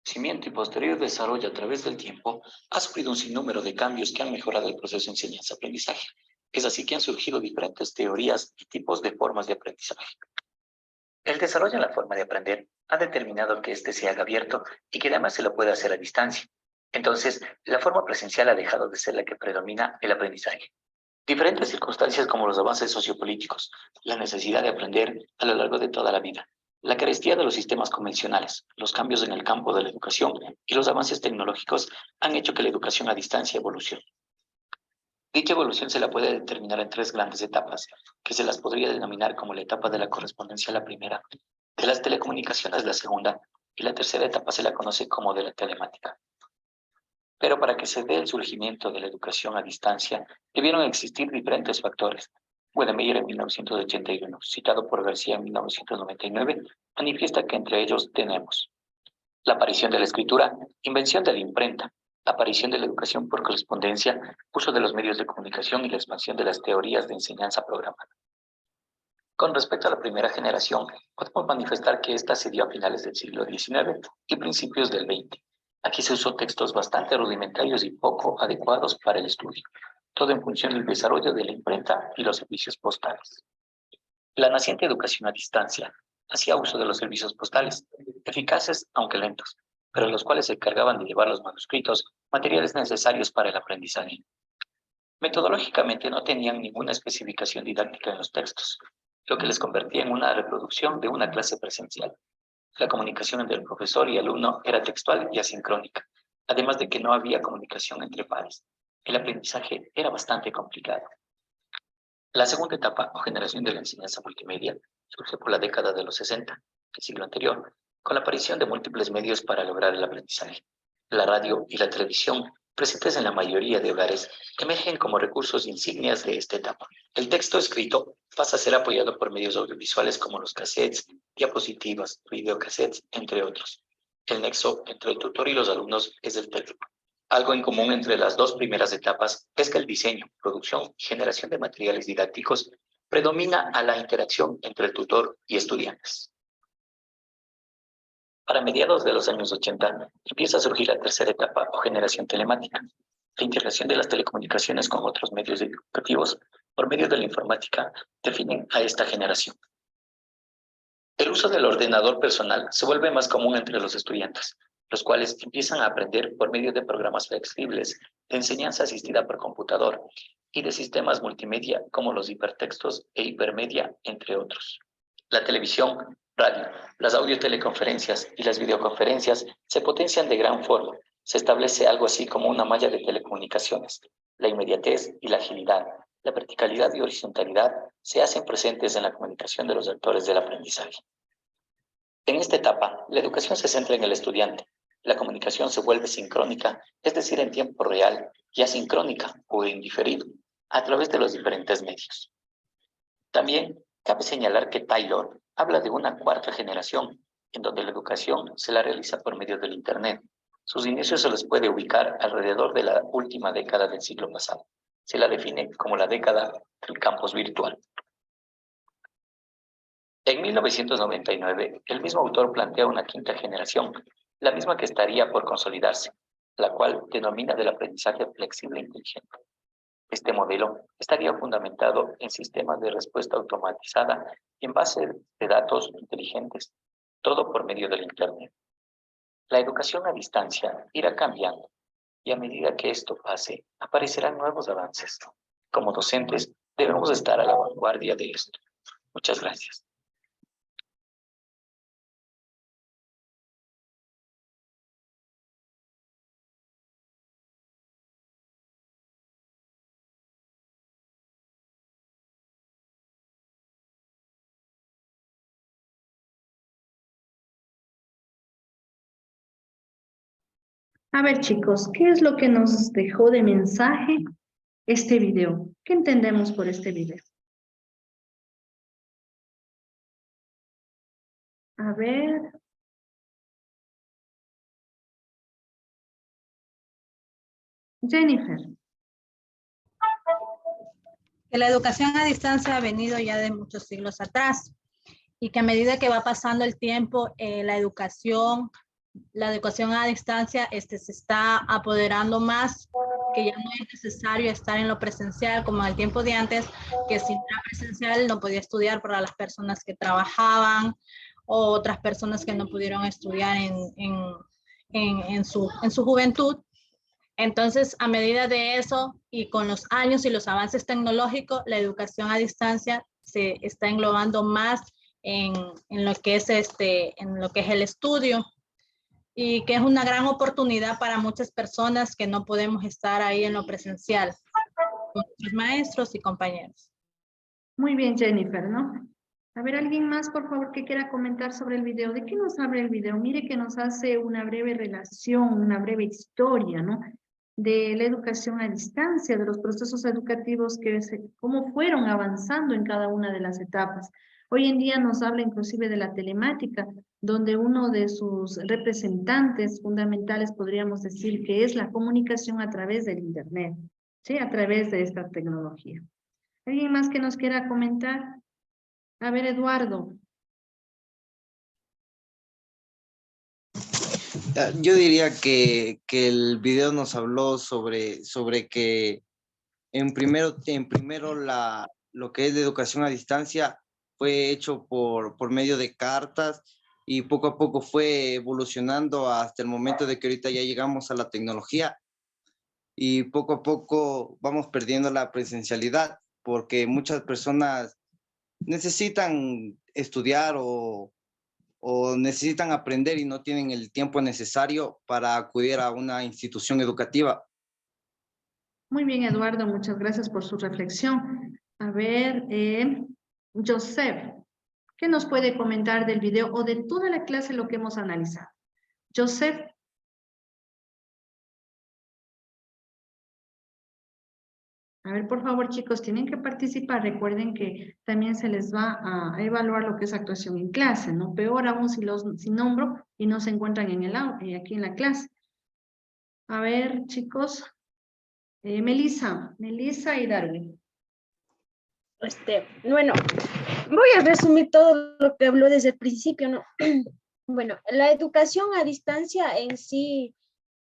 cimiento y posterior desarrollo a través del tiempo, ha sufrido un sinnúmero de cambios que han mejorado el proceso de enseñanza-aprendizaje. Es así que han surgido diferentes teorías y tipos de formas de aprendizaje. El desarrollo en la forma de aprender ha determinado que éste se haga abierto y que además se lo pueda hacer a distancia. Entonces, la forma presencial ha dejado de ser la que predomina el aprendizaje. Diferentes circunstancias como los avances sociopolíticos, la necesidad de aprender a lo largo de toda la vida, la carestía de los sistemas convencionales, los cambios en el campo de la educación y los avances tecnológicos han hecho que la educación a distancia evolucione. Dicha evolución se la puede determinar en 3 grandes etapas, que se las podría denominar como la etapa de la correspondencia la primera, de las telecomunicaciones la segunda, y la tercera etapa se la conoce como de la telemática. Pero para que se dé el surgimiento de la educación a distancia, debieron existir diferentes factores. Wedemeyer en 1981, citado por García en 1999, manifiesta que entre ellos tenemos la aparición de la escritura, invención de la imprenta, aparición de la educación por correspondencia, uso de los medios de comunicación y la expansión de las teorías de enseñanza programada. Con respecto a la primera generación, podemos manifestar que ésta se dio a finales del siglo XIX y principios del XX. Aquí se usó textos bastante rudimentarios y poco adecuados para el estudio, todo en función del desarrollo de la imprenta y los servicios postales. La naciente educación a distancia hacía uso de los servicios postales, eficaces aunque lentos, pero los cuales se encargaban de llevar los manuscritos, materiales necesarios para el aprendizaje. Metodológicamente no tenían ninguna especificación didáctica en los textos, lo que les convertía en una reproducción de una clase presencial. La comunicación entre el profesor y alumno era textual y asincrónica, además de que no había comunicación entre pares. El aprendizaje era bastante complicado. La segunda etapa o generación de la enseñanza multimedia surge por la década de los 60, el siglo anterior, con la aparición de múltiples medios para lograr el aprendizaje. La radio y la televisión, presentes en la mayoría de hogares, emergen como recursos insignias de esta etapa. El texto escrito pasa a ser apoyado por medios audiovisuales como los cassettes, diapositivas, videocassettes, entre otros. El nexo entre el tutor y los alumnos es el texto. Algo en común entre las 2 primeras etapas es que el diseño, producción y generación de materiales didácticos predomina a la interacción entre el tutor y estudiantes. Para mediados de los años 80 empieza a surgir la tercera etapa o generación telemática, la integración de las telecomunicaciones con otros medios educativos por medio de la informática definen a esta generación. El uso del ordenador personal se vuelve más común entre los estudiantes, los cuales empiezan a aprender por medio de programas flexibles de enseñanza asistida por computador y de sistemas multimedia como los hipertextos e hipermedia, entre otros. La televisión, radio, las audioteleconferencias y las videoconferencias se potencian de gran forma. Se establece algo así como una malla de telecomunicaciones. La inmediatez y la agilidad, la verticalidad y horizontalidad se hacen presentes en la comunicación de los actores del aprendizaje. En esta etapa, la educación se centra en el estudiante. La comunicación se vuelve sincrónica, es decir, en tiempo real, y asincrónica o indiferido, a través de los diferentes medios. También cabe señalar que Taylor habla de una cuarta generación, en donde la educación se la realiza por medio del Internet. Sus inicios se les puede ubicar alrededor de la última década del siglo pasado. Se la define como la década del campus virtual. En 1999, el mismo autor plantea una quinta generación, la misma que estaría por consolidarse, la cual denomina del aprendizaje flexible e inteligente. Este modelo estaría fundamentado en sistemas de respuesta automatizada y en base de datos inteligentes, todo por medio del Internet. La educación a distancia irá cambiando y a medida que esto pase, aparecerán nuevos avances. Como docentes, debemos estar a la vanguardia de esto. Muchas gracias. A ver, chicos, ¿qué es lo que nos dejó de mensaje este video? ¿Qué entendemos por este video? A ver. Jennifer. Que la educación a distancia ha venido ya de muchos siglos atrás y que a medida que va pasando el tiempo, la educación la educación a distancia se está apoderando más, que ya no es necesario estar en lo presencial como en el tiempo de antes, que si era presencial no podía estudiar para las personas que trabajaban o otras personas que no pudieron estudiar en su juventud. Entonces, a medida de eso y con los años y los avances tecnológicos, la educación a distancia se está englobando más en lo que es el estudio, y que es una gran oportunidad para muchas personas que no podemos estar ahí en lo presencial con nuestros maestros y compañeros. Muy bien, Jennifer, ¿no? A ver, ¿alguien más, por favor, que quiera comentar sobre el video? ¿De qué nos habla el video? Mire que nos hace una breve relación, una breve historia, ¿no? De la educación a distancia, de los procesos educativos cómo fueron avanzando en cada una de las etapas. Hoy en día nos habla inclusive de la telemática, donde uno de sus representantes fundamentales podríamos decir que es la comunicación a través del Internet, ¿sí? A través de esta tecnología. ¿Alguien más que nos quiera comentar? A ver, Eduardo. Yo diría que el video nos habló sobre que en primero lo que es de educación a distancia fue hecho por medio de cartas, y poco a poco fue evolucionando hasta el momento de que ahorita ya llegamos a la tecnología, y poco a poco vamos perdiendo la presencialidad porque muchas personas necesitan estudiar o necesitan aprender y no tienen el tiempo necesario para acudir a una institución educativa. Muy bien, Eduardo, muchas gracias por su reflexión. A ver, Joseph, ¿qué nos puede comentar del video o de toda la clase lo que hemos analizado? Joseph. A ver, por favor, chicos, tienen que participar. Recuerden que también se les va a evaluar lo que es actuación en clase, ¿no? Peor aún si nombro y no se encuentran aquí en la clase. A ver, chicos. Melissa y Darwin. Bueno, voy a resumir todo lo que habló desde el principio, ¿no? Bueno, la educación a distancia en sí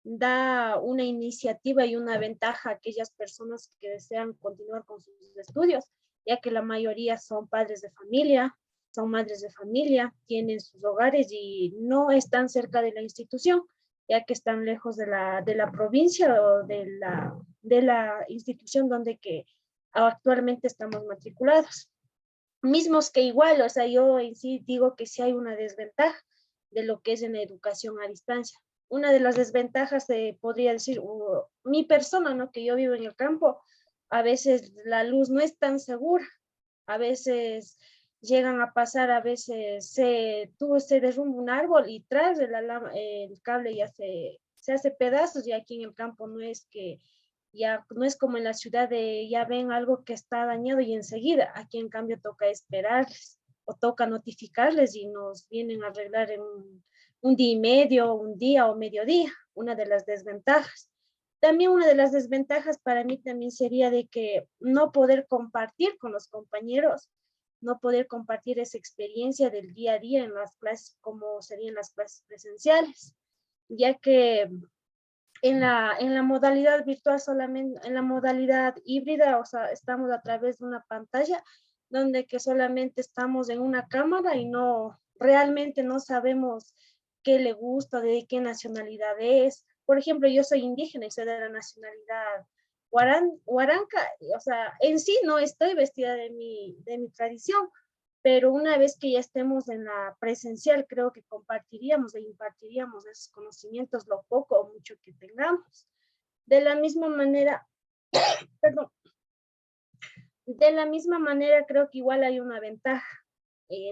da una iniciativa y una ventaja a aquellas personas que desean continuar con sus estudios, ya que la mayoría son padres de familia, son madres de familia, tienen sus hogares y no están cerca de la institución, ya que están lejos de la provincia o de la institución donde actualmente estamos matriculados. Mismos que igual, o sea, yo en sí digo que sí hay una desventaja de lo que es en la educación a distancia. Una de las desventajas podría decir, mi persona, ¿no? Que yo vivo en el campo, a veces la luz no es tan segura, a veces llegan a pasar, a veces se derrumba un árbol y tras el cable ya se hace pedazos, y aquí en el campo no es como en la ciudad ya ven algo que está dañado y enseguida, aquí en cambio toca esperarles o toca notificarles y nos vienen a arreglar en un día y medio, un día o mediodía, una de las desventajas. También una de las desventajas para mí también sería de que no poder compartir con los compañeros, no poder compartir esa experiencia del día a día en las clases como serían las clases presenciales, ya que en la modalidad virtual solamente, en la modalidad híbrida, o sea, estamos a través de una pantalla donde que solamente estamos en una cámara y realmente no sabemos qué le gusta, de qué nacionalidad es. Por ejemplo, yo soy indígena y soy de la nacionalidad huaranca, o sea, en sí no estoy vestida de mi tradición, pero una vez que ya estemos en la presencial, creo que compartiríamos e impartiríamos esos conocimientos, lo poco o mucho que tengamos. De la misma manera, perdón, de la misma manera creo que igual hay una ventaja.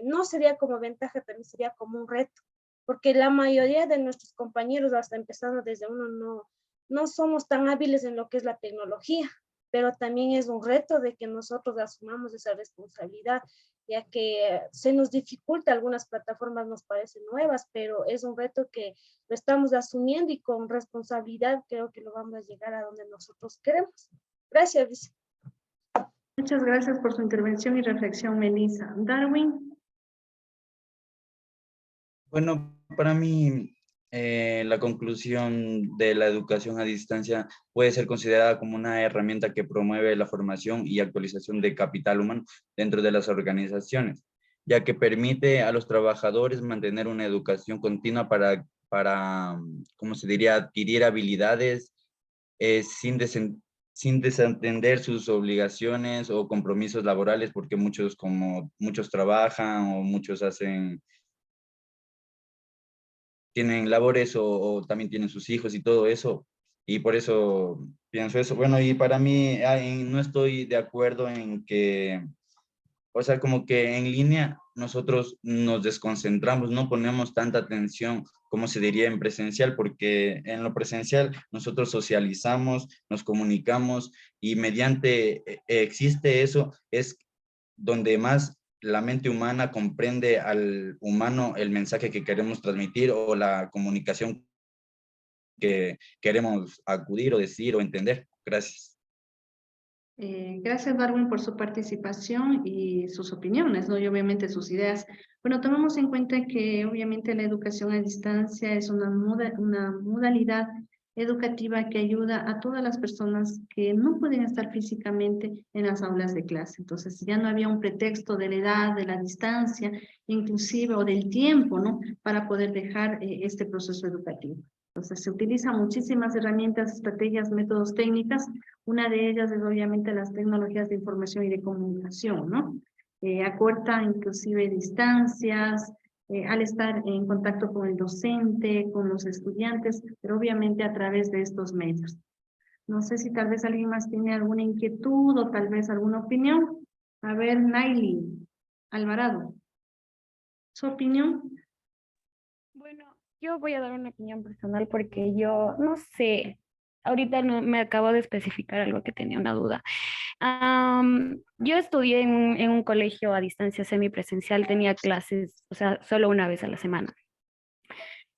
No sería como ventaja, también sería como un reto, porque la mayoría de nuestros compañeros, hasta empezando desde uno, no somos tan hábiles en lo que es la tecnología, pero también es un reto de que nosotros asumamos esa responsabilidad, ya que se nos dificulta, algunas plataformas nos parecen nuevas, pero es un reto que lo estamos asumiendo y con responsabilidad creo que lo vamos a llegar a donde nosotros queremos. Gracias, Vice. Muchas gracias por su intervención y reflexión, Melissa. Darwin. Bueno, para mí la conclusión de la educación a distancia puede ser considerada como una herramienta que promueve la formación y actualización de capital humano dentro de las organizaciones, ya que permite a los trabajadores mantener una educación continua para ¿cómo se diría?, adquirir habilidades sin desatender sus obligaciones o compromisos laborales, porque muchos trabajan o muchos tienen labores o también tienen sus hijos y todo eso, y por eso pienso eso. Bueno, y para mí no estoy de acuerdo en que, o sea, como que en línea nosotros nos desconcentramos, no ponemos tanta atención como se diría en presencial, porque en lo presencial nosotros socializamos, nos comunicamos y mediante existe eso, es donde más la mente humana comprende al humano el mensaje que queremos transmitir o la comunicación que queremos acudir o decir o entender. Gracias. Gracias, Darwin, por su participación y sus opiniones, ¿no? Y obviamente sus ideas. Bueno, tomamos en cuenta que obviamente la educación a distancia es una modalidad educativa que ayuda a todas las personas que no pueden estar físicamente en las aulas de clase. Entonces, ya no había un pretexto de la edad, de la distancia, inclusive, o del tiempo, ¿no? Para poder dejar este proceso educativo. Entonces, se utilizan muchísimas herramientas, estrategias, métodos, técnicas. Una de ellas es obviamente las tecnologías de información y de comunicación, ¿no? Acorta inclusive distancias, al estar en contacto con el docente, con los estudiantes, pero obviamente a través de estos medios. No sé si tal vez alguien más tiene alguna inquietud o tal vez alguna opinión. A ver, Naili Alvarado, ¿su opinión? Bueno, yo voy a dar una opinión personal porque yo no sé, ahorita no me acabo de especificar algo que tenía una duda. Yo estudié en un colegio a distancia semipresencial, tenía clases, o sea, solo una vez a la semana.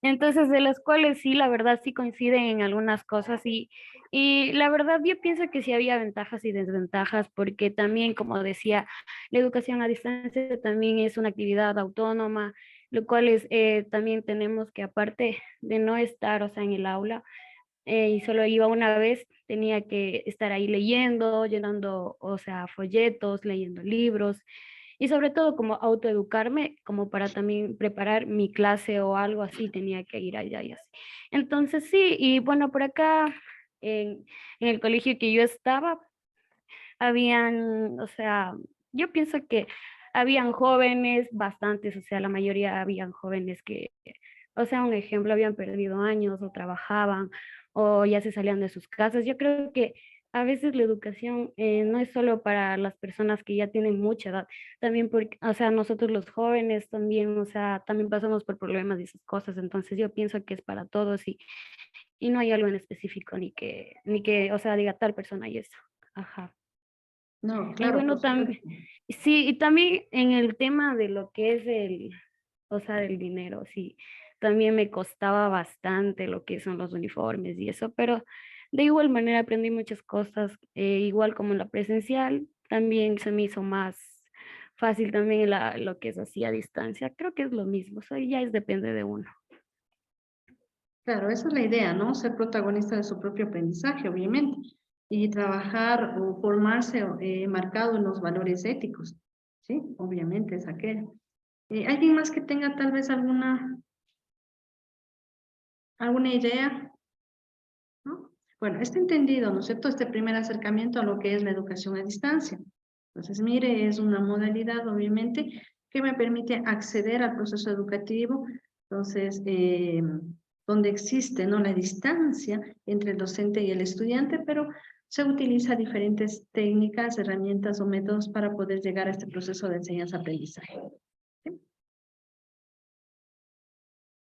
Entonces, de las cuales sí, la verdad sí coinciden en algunas cosas y la verdad yo pienso que sí había ventajas y desventajas porque también, como decía, la educación a distancia también es una actividad autónoma, lo cual es, también tenemos que aparte de no estar, o sea, en el aula, y solo iba una vez, tenía que estar ahí leyendo, llenando, o sea, folletos, leyendo libros y sobre todo como autoeducarme, como para también preparar mi clase o algo así, tenía que ir allá y así. Entonces sí, y bueno, por acá en el colegio que yo estaba, habían, o sea, yo pienso que habían jóvenes, bastantes, o sea, la mayoría habían jóvenes que, o sea, un ejemplo, habían perdido años o trabajaban o ya se salían de sus casas. Yo creo que a veces la educación no es solo para las personas que ya tienen mucha edad, también porque, o sea, nosotros los jóvenes también, o sea, también pasamos por problemas y esas cosas, entonces yo pienso que es para todos y no hay algo en específico ni que, o sea, diga tal persona y eso. Ajá. No, Y claro, bueno, por supuesto. también, sí, y también en el tema de lo que es o sea, del dinero, sí, también me costaba bastante lo que son los uniformes y eso, pero de igual manera aprendí muchas cosas, igual como en la presencial, también se me hizo más fácil también lo que es así a distancia, creo que es lo mismo, o sea, ya depende de uno. Claro, esa es la idea, ¿no? Ser protagonista de su propio aprendizaje, obviamente, y trabajar o formarse marcado en los valores éticos, ¿sí? Obviamente es aquello. ¿Alguien más que tenga tal vez alguna idea? ¿No? Bueno, está entendido, ¿no es cierto? Este primer acercamiento a lo que es la educación a distancia. Entonces, mire, es una modalidad, obviamente, que me permite acceder al proceso educativo. Entonces, donde existe, ¿no?, la distancia entre el docente y el estudiante, pero se utiliza diferentes técnicas, herramientas o métodos para poder llegar a este proceso de enseñanza-aprendizaje.